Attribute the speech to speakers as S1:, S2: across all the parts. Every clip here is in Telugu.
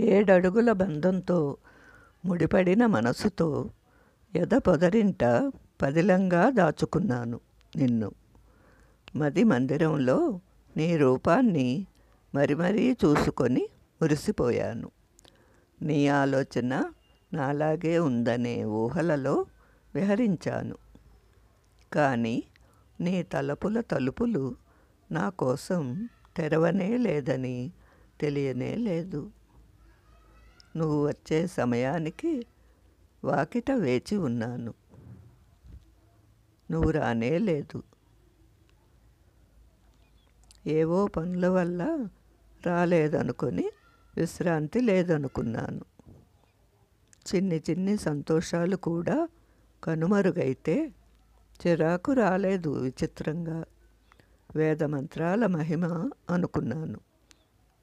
S1: ఏడడుగుల బంధంతో ముడిపడిన మనసుతో పొదరింట పదిలంగా దాచుకున్నాను నిన్ను. మది మందిరంలో నీ రూపాన్ని మరీ చూసుకొని మురిసిపోయాను. నీ ఆలోచన నాలాగే ఉందనే ఊహలలో విహరించాను. కానీ నీ తలపుల తలుపులు నా కోసం తెరవనే లేదని తెలియనే లేదు. నువ్వు వచ్చే సమయానికి వాకిట వేచి ఉన్నాను. నువ్వు రానే లేదు. ఏవో పనుల వల్ల రాలేదనుకొని విశ్రాంతి లేదనుకున్నాను. చిన్ని సంతోషాలు కూడా కనుమరుగైతే చిరాకు రాలేదు. విచిత్రంగా వేదమంత్రాల మహిమ అనుకున్నాను.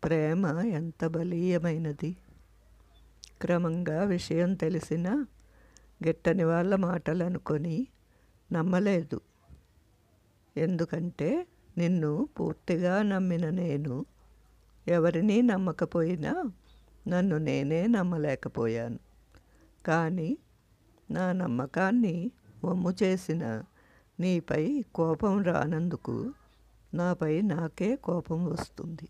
S1: ప్రేమ ఎంత బలీయమైనది. క్రమంగా విషయం తెలిసినా గిట్టని వాళ్ళ మాటలు అనుకొని నమ్మలేదు. ఎందుకంటే నిన్ను పూర్తిగా నమ్మిన నేను ఎవరినీ నమ్మకపోయినా నన్ను నేనే నమ్మలేకపోయాను. కానీ నా నమ్మకాన్ని వమ్ము చేసిన నీపై కోపం రానందుకు నాపై నాకే కోపం వస్తుంది.